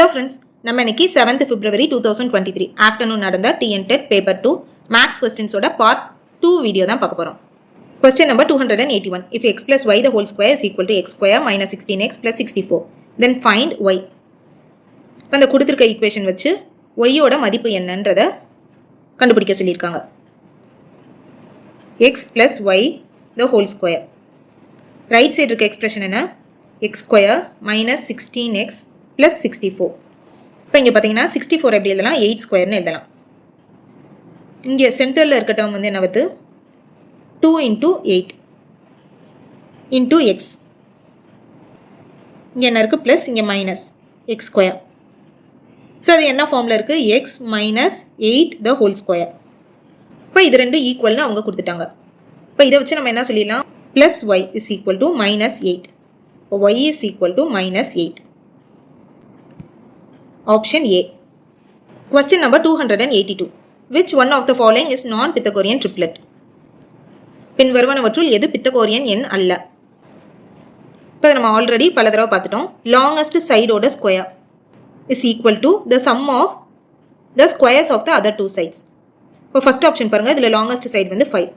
Hello friends, நம்ம இன்னைக்கு 7th February 2023 afternoon நடந்த TNTET paper 2 maths questions ஓட part 2 வீடியோ தான் பார்க்க போறோம். Question number 281. If x plus y the whole square is equal to x square minus 16x plus 64, then find y. இப்போ அந்த கொடுத்திருக்க ஈக்குவேஷன் வச்சு y ஓட மதிப்பு என்னன்றதை கண்டுபிடிக்க சொல்லியிருக்காங்க. x plus y the whole square. Right side இருக்க எக்ஸ்பிரஷன் என்ன? x square minus 16x plus 64. இப்போ இங்கே பார்த்தீங்கன்னா 64 எப்படி எழுதலாம்? 8 ஸ்கொயர்னு எழுதலாம். இங்கே சென்டரில் இருக்க டேர்ம் வந்து என்ன வருது? 2 into 8 into x. இங்கே என்ன இருக்குது? ப்ளஸ் இங்கே மைனஸ் எக்ஸ் ஸ்கொயர். ஸோ அது என்ன ஃபார்மில் இருக்குது? X minus 8 the whole square. இப்போ இது ரெண்டு ஈக்குவல்னு அவங்க கொடுத்துட்டாங்க. இப்போ இதை வச்சு நம்ம என்ன சொல்லிடலாம்? Plus y is equal to minus 8. இப்போ y is equal to minus 8. Option A. Question number 282. Which one of the following is non-Pythagorean triplet? பின்வருவனவற்றுள் எது பித்தகோரியன் எண் அல்ல? இப்போ நம்ம ஆல்ரெடி பல தடவை பார்த்துட்டோம். லாங்கஸ்ட் சைடோட square is equal to the sum of the squares of the other two sides. இப்போ ஃபர்ஸ்ட் ஆப்ஷன் பாருங்கள், இதில் லாங்கஸ்ட் சைடு வந்து 5.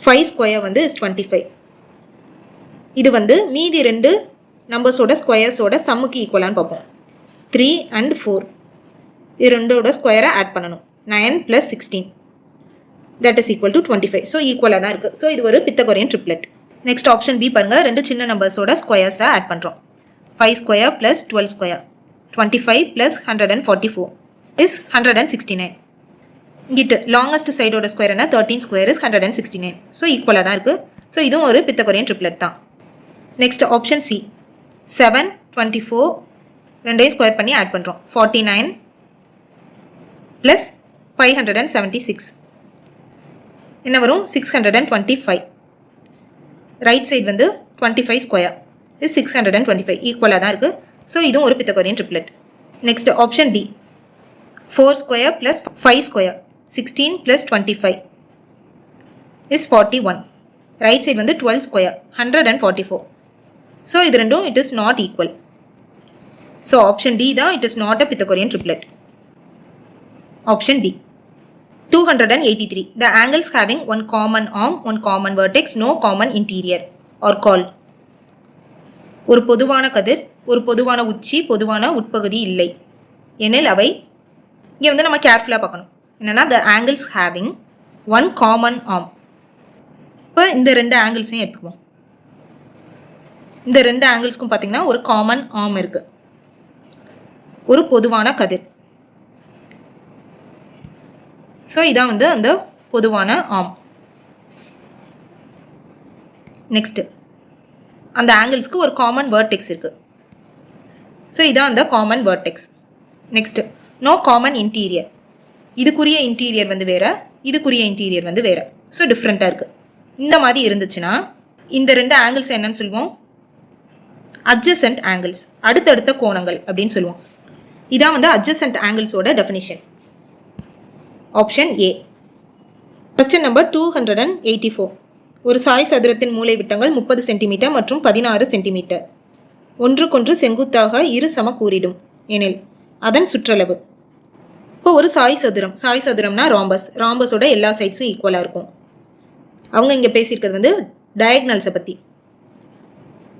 5 ஸ்கொயர் வந்து இஸ் 25. இது வந்து மீதி ரெண்டு நம்பர்ஸோட ஸ்கொயர்ஸோட சம்முக்கு ஈக்குவலான்னு பார்ப்போம். 3 and 4 இது ரெண்டோட ஸ்கொயரை ஆட் பண்ணணும். 9 plus 16 that is equal to 25. So ஈக்குவலாக தான் இருக்குது. ஸோ இது ஒரு Pythagorean triplet. Next option B பாருங்கள், ரெண்டு சின்ன நம்பர்ஸோட ஸ்கொயர்ஸை ஆட் பண்ணுறோம். 5 square plus 12 square 25 plus 144 is 169. இங்கிட்டு லாங்கஸ்ட் சைடோட ஸ்கொயர் என்ன? 13 ஸ்கொயர் இஸ் 169. ஸோ ஈக்குவலாக தான் இருக்குது. ஸோ இதுவும் ஒரு பித்தகோரியன் ட்ரிப்ளெட் தான். நெக்ஸ்ட் ஆப்ஷன் சி 7 24 ரெண்டையும் ஸ்கொயர் பண்ணி ஆட் பண்ணுறோம். 49 ப்ளஸ் 576 என்ன வரும்? 625. ரைட் சைடு வந்து 25 ஸ்கொயர் இஸ் 625. ஈக்குவலாக தான் இருக்குது. ஸோ இதுவும் ஒரு Pythagorean triplet. Next option D 4 square plus 5 square 16 ப்ளஸ் 25 இஸ் 41. ரைட் சைடு வந்து 12 ஸ்கொயர் 144. ஸோ இது ரெண்டும் it is not equal. So option D தான் it is not a Pythagorean triplet. Option D. 283. The angles having one common arm, one common vertex, no common interior are called. ஒரு பொதுவான கதிர், ஒரு பொதுவான உச்சி, பொதுவான உட்பகுதி இல்லை எனில் அவை, இங்கே வந்து நம்ம கேர்ஃபுல்லாக பார்க்கணும். என்னென்னா the angles having one common arm. இப்போ இந்த ரெண்டு ஆங்கிள்ஸையும் எடுத்துக்குவோம். இந்த ரெண்டு ஆங்கிள்ஸ்க்கும் பார்த்தீங்கன்னா ஒரு காமன் ஆர்ம் இருக்குது, ஒரு பொதுவான கதிர். ஸோ இதான் வந்து அந்த பொதுவான ஆர்ம். நெக்ஸ்ட்டு அந்த ஆங்கிள்ஸ்க்கு ஒரு காமன் வேர்டெக்ஸ் இருக்குது. ஸோ இதான் அந்த common vertex. Next no common interior. இதுக்குரிய இன்டீரியர் வந்து வேறு, இதுக்குரிய இன்டீரியர் வந்து வேறு. ஸோ டிஃப்ரெண்ட்டாக இருக்குது. இந்த மாதிரி இருந்துச்சுன்னா இந்த ரெண்டு ஆங்கிள்ஸ் என்னன்னு சொல்லுவோம்? அட்ஜசன்ட் ஆங்கிள்ஸ், அடுத்தடுத்த கோணங்கள் அப்படின்னு சொல்லுவோம். இதான் வந்து அட்ஜசன்ட் ஆங்கிள்ஸோட definition. Option A. Question number 284. ஒரு சாய் சதுரத்தின் மூலை விட்டங்கள் 30 சென்டிமீட்டர் மற்றும் 16 சென்டிமீட்டர் ஒன்றுக்கொன்று செங்குத்தாக இரு சமக்கூறிடும் எனில் அதன் சுற்றளவு. இப்போ ஒரு சாய் சதுரம், சாய் சதுரம்னா ராம்பஸ், ராம்பஸோட எல்லா சைட்ஸும் ஈக்குவலாக இருக்கும். அவங்க இங்கே பேசியிருக்கிறது வந்து டயக்னல்ஸை பற்றி.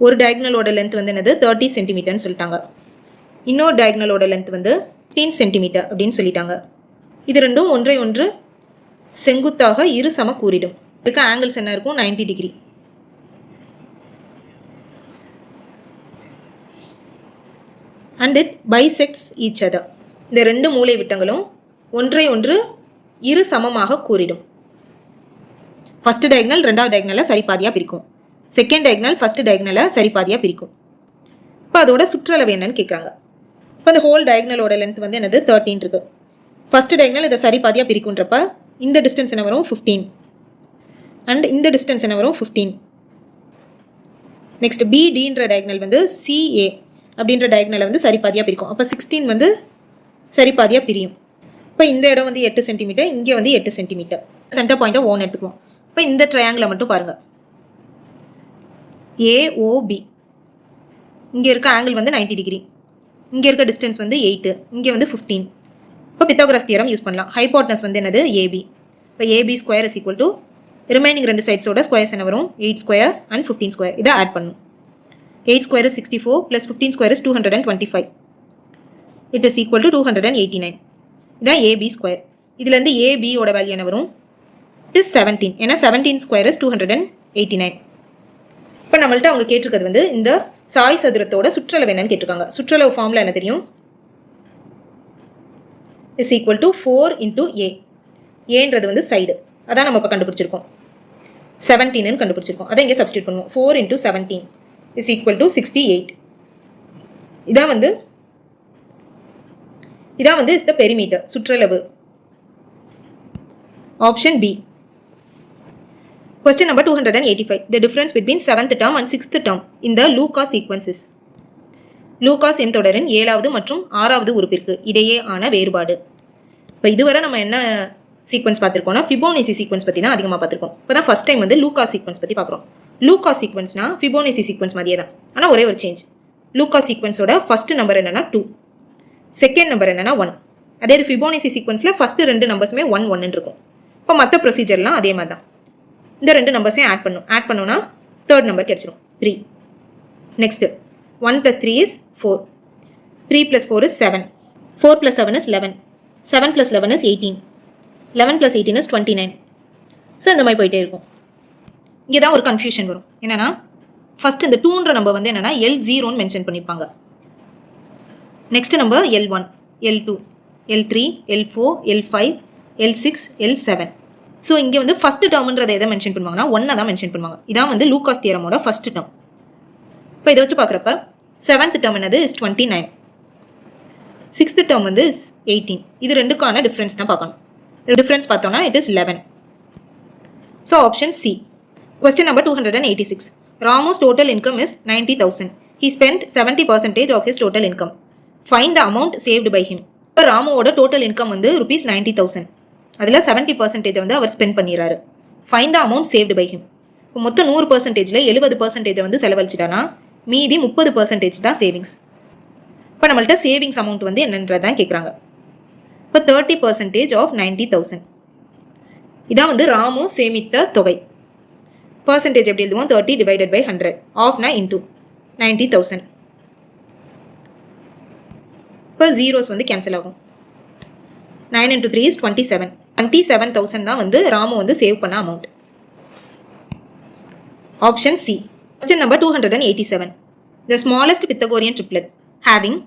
ஒரு டயக்னலோட லென்த் வந்து என்னது? 30 சென்டிமீட்டர்னு சொல்லிட்டாங்க. இன்னொரு டயக்னலோட லென்த் வந்து 15 சென்டிமீட்டர் அப்படின்னு சொல்லிட்டாங்க. இது ரெண்டும் ஒன்றை ஒன்று செங்குத்தாக இரு சம கூறிடும். இருக்க ஆங்கிள்ஸ் என்ன இருக்கும்? 90 degree. And it bisects each other. இந்த ரெண்டு மூலை விட்டங்களும் ஒன்றை ஒன்று இரு சமமாக கூறிடும். ஃபர்ஸ்ட் டயக்னல் ரெண்டாவது டயக்னலை சரிபாதியாக பிரிக்கும். செகண்ட் டயக்னல் ஃபர்ஸ்ட் டயக்னலை சரிபாதியாக பிரிக்கும். இப்போ அதோட சுற்றளவு என்னன்னு கேட்குறாங்க. இப்போ இந்த ஹோல் டயக்னலோட லென்த் வந்து என்னது? 13 இருக்கு. ஃபர்ஸ்ட் டயக்னல் இதை சரிபாதியாக பிரிக்குன்றப்ப இந்த டிஸ்டன்ஸ் என்ன வரும்? 15. அண்ட் இந்த டிஸ்டன்ஸ் என்ன வரும்? 15. நெக்ஸ்ட் பிடின்ற டயக்னல் வந்து சிஏ அப்படின்ற டயக்னலை வந்து சரிபாதியாக பிரிக்கும். அப்போ 16 வந்து சரிபாதியாக பிரியும். இப்போ இந்த இடம் வந்து 8 சென்டிமீட்டர், இங்கே வந்து 8 சென்டிமீட்டர். சென்டர் பாயிண்ட்டை ஓன் எடுத்துக்குவோம். இப்போ இந்த ட்ரையாங்கிளை மட்டும் பாருங்கள். ஏஓபி இங்கே இருக்க ஆங்கிள் வந்து 90 டிகிரி. இங்கே இருக்க டிஸ்டன்ஸ் வந்து 8, இங்கே வந்து 15. இப்போ பித்தாகரஸ் தியரம் யூஸ் பண்ணலாம். ஹைபோட்டனஸ் வந்து என்னது ஏபி. இப்போ AB square is equal to remaining ரெண்டு சைட்ஸோட ஸ்கொயர்ஸ் என்ன வரும் 8 ஸ்கொயர் அண்ட் 15 ஸ்கொயர். இதை ஆட் பண்ணும். 8 square is 64 plus 15 square is 225. It is equal to 289. இதான் ஏபி ஸ்கொயர். இதுலேருந்து ஏபியோட வேல்யூ என்ன வரும்? It is 17. ஏன்னா 17 ஸ்கொயர் இஸ் 289. இப்போ நம்மள்ட்ட அவங்க கேட்டிருக்கிறது வந்து இந்த சாய் சதுரத்தோட சுற்றளவு என்னன்னு கேட்டிருக்காங்க. சுற்றளவு ஃபார்முலா என்ன தெரியும்? Is equal to 4 into A. ஏன்றது வந்து சைடு, அதான் நம்ம இப்போ கண்டுபிடிச்சிருக்கோம். 17ன்னு கண்டுபிடிச்சிருக்கோம். அதை இங்கே சப்ஸ்டியூட் பண்ணுவோம். 4 இன்டூ 17 இஸ் ஈக்குவல் டு 68. இதான் வந்து இஸ் த பெரிமீட்டர், சுற்றளவு. Option B. Question number 285. The difference between 7th term and 6th term in the Lucas sequences. Lucas எண் தொடரின் 7வது மற்றும் 6வது உறுப்பிற்கு இடையே ஆன வேறுபாடு. இப்போ இதுவரை நம்ம என்ன சீக்வன்ஸ் பார்த்துருக்கோம்னா ஃபிபோனேசி சீக்வன்ஸ் பற்றி தான் அதிகமாக பார்த்துருக்கோம். இப்போ தான் ஃபஸ்ட் டைம் வந்து லூகாஸ் சீக்வன்ஸ் பற்றி பார்க்குறோம். லூகாஸ் சீக்வன்ஸ்னா ஃபிபோனேசி சீக்வன்ஸ் மாதிரியே தான், ஆனால் ஒரே ஒரு சேஞ்ச். லூகாஸ் சீக்வன்ஸோட ஃபர்ஸ்ட் நம்பர் என்னன்னா 2, செகண்ட் நம்பர் என்னன்னா 1. அதே இது ஃபிபோனேசி சீக்வன்ஸில் ஃபஸ்ட்டு ரெண்டு நம்பர்ஸுமே 1 1 இருக்கும். இப்போ மற்ற ப்ரொசீஜர்லாம் அதே மாதிரி தான். இந்த ரெண்டு நம்பர்ஸையும் ஆட் பண்ணோன்னா தேர்ட் நம்பர் கிடச்சிடும் 3. Next 1 + 3 is 4. 3 + 4 is 7. 4 + 7 is 11. 7 + 11 is 18. 11 + 18 is 29. So இந்த மாதிரி போயிட்டே இருக்கும். இங்கே தான் ஒரு கன்ஃபியூஷன் வரும். என்னென்னா ஃபஸ்ட் இந்த 2ன்ற நம்பர் வந்து என்னென்னா L0ன்னு மென்ஷன் பண்ணியிருப்பாங்க. Next number L1, L2, L3, L4, L5, L6, L7. So இங்கே வந்து ஃபஸ்ட்டு டேர்ம்ன்றதை எதை மென்ஷன் பண்ணுவாங்கன்னா 1 தான் மென்ஷன் பண்ணுவாங்க. இதான் வந்து லூகாஸ் தியரமோட ஃபஸ்ட்டு டேர்ம். இப்போ இதை வச்சு பார்க்குறப்ப 7th டேர்ம் என்னது இஸ் 29. 6th டேர்ம் வந்து இஸ் 18. இது ரெண்டுக்கான டிஃப்ரென்ஸ் தான் பார்க்கணும். டிஃப்ரென்ஸ் பார்த்தோம்னா it is 11. So option C. Question number 286. Ramu's total income is 90,000. He spent 70% of his total income. Find the amount saved by him. இப்போ ராமுவோட total income வந்து rupees 90,000. அதில் 70% வந்து அவர் ஸ்பெண்ட் பண்ணிடுறாரு. Find the amount saved by him. இப்போ மொத்தம் 100%ல் 70% வந்து செலவழிச்சிட்டானா மீதி 30% தான் சேவிங்ஸ். இப்போ நம்மள்ட்ட சேவிங்ஸ் அமௌண்ட் வந்து என்னன்றதான் கேட்குறாங்க. இப்போ 30% ஆஃப் 90,000. இதான் வந்து ராமு சேமித்த தொகை. பர்சன்டேஜ் எப்படி எழுதுவோம்? 30 divided by 100. ஆஃப்னா இன்டூ 90,000. இப்போ ஜீரோஸ் வந்து கேன்சல் ஆகும். 9 into 3 is 27. 27,000 தான் வந்து ராமு வந்து சேவ் பண்ண amount. Option C. Question number 287. The smallest Pythagorean triplet having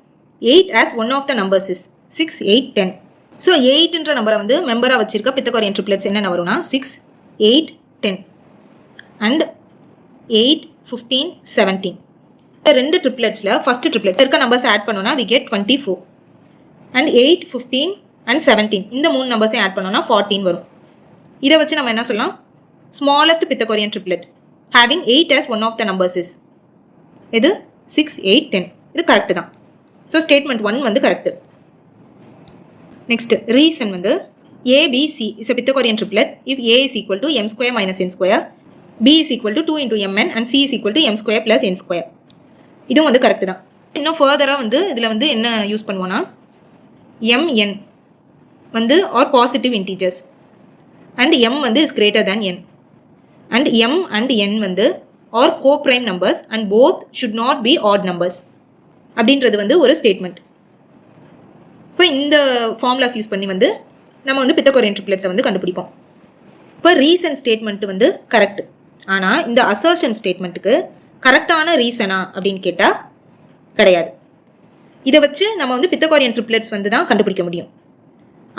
8 as one of the numbers is 6, 8, 10. So 8ன்ற நம்பரை வந்து மெம்பராக வச்சிருக்க பித்தகோரியன் ட்ரிப்ளெட்ஸ் என்னென்ன வரும்னா 6, 8, 10 அண்ட் 8, 15, 17. இந்த ரெண்டு ட்ரிப்ளெட்ஸில் ஃபஸ்ட்டு ட்ரிப்ளெட்ஸ் இருக்க நம்பர்ஸ் ஆட் பண்ணோன்னா we get 24. அண்ட் 8, 15 அண்ட் 17 இந்த 3 நம்பர்ஸையும் ஆட் பண்ணோன்னா 14 வரும். இதை வச்சு நம்ம என்ன சொல்லலாம்? Smallest Pythagorean triplet having 8 as one of the numbers is இது 6, 8, 10. இது கரெக்டு தான். ஸோ ஸ்டேட்மெண்ட் 1 வந்து கரெக்டு. நெக்ஸ்ட் ரீசன் வந்து ABC is a Pythagorean triplet if A is equal to m square minus n square, B is equal to 2 into mn and C is equal to m square plus n square. இதுவும் வந்து correct தான். இன்னும் ஃபர்தராக வந்து இதில் வந்து என்ன use பண்ணுவோன்னா mn வந்து are positive integers and m வந்து is greater than n and m and n வந்து are coprime numbers and both should not be odd numbers அப்படின்றது வந்து ஒரு ஸ்டேட்மெண்ட். இப்போ இந்த ஃபார்முலாஸ் யூஸ் பண்ணி வந்து நம்ம வந்து பித்தகோரியன் ட்ரிப்ளெட்ஸை வந்து கண்டுபிடிப்போம். இப்போ ரீசன் ஸ்டேட்மெண்ட் வந்து கரெக்ட். ஆனால் இந்த அசர்ஷன் ஸ்டேட்மெண்ட்டுக்கு கரெக்டான ரீசனா அப்படின்னு கேட்டால் கிடையாது. இதை வச்சு நம்ம வந்து பித்தகோரியன் ட்ரிப்ளெட்ஸ் வந்து தான் கண்டுபிடிக்க முடியும்.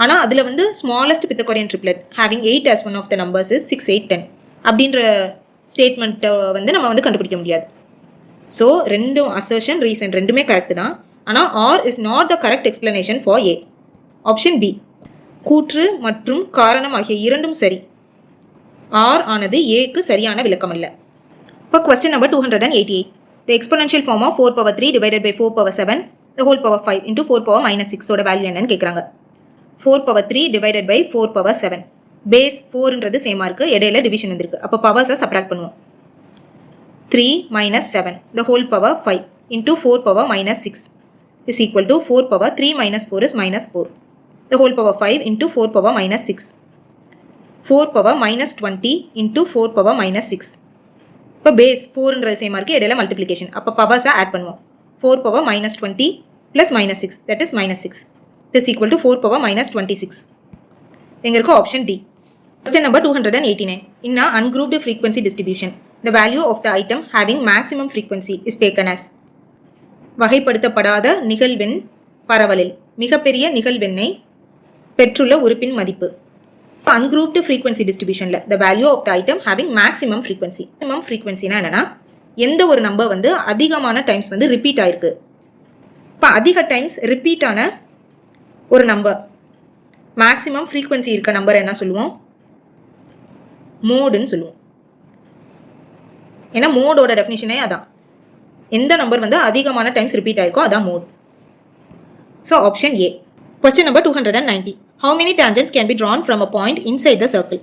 ஆனால் அதில் வந்து smallest Pythagorean triplet having 8 as one of the numbers is 6, 8, 10 அப்படின்ற ஸ்டேட்மெண்ட்டை வந்து நம்ம வந்து கண்டுபிடிக்க முடியாது. ஸோ ரெண்டும் அசர்ஷன் ரீசன் ரெண்டுமே கரெக்டு தான். ஆனால் R is not the correct explanation for A. Option B. கூற்று மற்றும் காரணம் ஆகிய இரண்டும் சரி. ஆர் ஆனது ஏக்கு சரியான விளக்கம் அல்ல. இப்போ question number 288. The exponential form of 4 power 3 divided by 4 power 7 the whole power 5 into 4 power minus 6 ஓட வேல்யூ என்னன்னு கேட்குறாங்க. 4 power 3 divided by 4 power 7. Base 4ன்றது சேமாக இருக்குது, இடையில டிவிஷன் வந்துருக்கு. அப்போ பவர்ஸை சப்ராக்ட் பண்ணுவோம். 3 minus 7 the whole power 5 into 4 power minus 6 is equal to 4 power 3 minus 4 is minus 4. The whole power 5 into 4 power minus 6. 4 power minus 20 into 4 power minus 6. இப்போ base 4ன்ற சேமா இருக்கு இடையில மல்டிப்ளிகேஷன். அப்போ பவர்ஸை ஆட் பண்ணுவோம். 4 power minus 20 plus minus 6, that is minus 6. This is equal to 4 power minus 26. எங்க இருக்கு option D. Question number 289. In an ungrouped frequency distribution, the value of the item having maximum frequency is taken as வகைப்படுத்தப்படாத நிகழ்வெண் பரவலில் மிகப்பெரிய நிகழ்வெண்ணை பெற்றுள்ள உறுப்பின் மதிப்பு. Ungrouped frequency distributionல the value of the item having maximum frequency. Maximum frequencyனா என்னன்னா எந்த ஒரு number வந்து அதிகமான டைம்ஸ் வந்து ரிப்பீட் ஆயிருக்கு. இப்போ அதிக டைம்ஸ் ரிப்பீட் ஆன ஒரு நம்பர் மேக்ஸிமம் ஃப்ரீக்வன்சி இருக்க நம்பர் என்ன சொல்லுவோம்? மோடுன்னு சொல்லுவோம். ஏன்னா மோடோட டெஃபினிஷனே அதான். எந்த நம்பர் வந்து அதிகமான டைம்ஸ் ரிப்பீட் ஆயிருக்கோ அதான் mode. So option A. Question number 290. How many tangents can be drawn from a point inside the circle?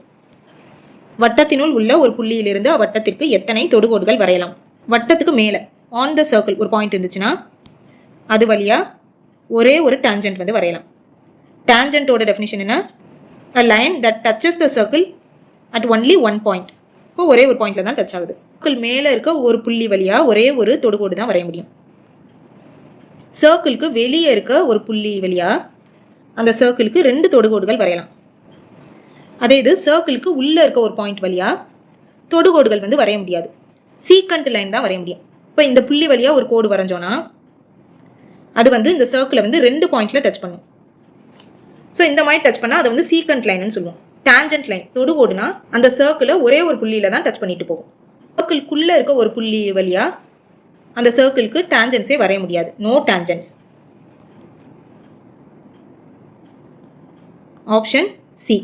வட்டத்தினுள் உள்ள ஒரு புள்ளியிலிருந்து வட்டத்திற்கு எத்தனை தொடுகோடுகள் வரையலாம்? வட்டத்துக்கு மேலே ஆன் த சர்க்கிள் ஒரு பாயிண்ட் இருந்துச்சுன்னா அது வழியாக ஒரே ஒரு டேஞ்சன்ட் வந்து வரையலாம். டேஞ்சன்ட்டோட டெஃபினிஷன் என்ன? a line that touches the circle at only one point. இப்போ ஒரே ஒரு பாயிண்டில் தான் டச் ஆகுது. சர்க்கிள் மேலே இருக்க ஒரு புள்ளி வழியாக ஒரே ஒரு தொடுகோடு தான் வரைய முடியும். சர்க்கிளுக்கு வெளியே இருக்க ஒரு புள்ளி வழியாக அந்த சர்க்கிளுக்கு 2 தொடுகோடுகள் வரையலாம். அதே இது சர்க்கிளுக்கு உள்ளே இருக்க ஒரு பாயிண்ட் வழியாக தொடுகோடுகள் வந்து வரைய முடியாது. சீக்கண்ட் லைன் தான் வரைய முடியும். இப்போ இந்த புள்ளி வழியாக ஒரு கோடு வரைஞ்சோன்னா அது வந்து இந்த சர்க்கிளை வந்து 2 பாயிண்டில் டச் பண்ணும். ஸோ இந்த மாதிரி டச் பண்ணால் அதை வந்து சீக்கண்ட் லைன்னு சொல்லுவோம். டேஞ்சன்ட் லைன் தொடுகோடுனா அந்த சர்க்கிளை ஒரே ஒரு புள்ளியில் தான் டச் பண்ணிட்டு போகும். சர்க்கிள்குள்ளே இருக்க ஒரு புள்ளி வழியாக அந்த சர்க்கிளுக்கு டேஞ்சன்ஸே வரைய முடியாது. No tangents. Option C.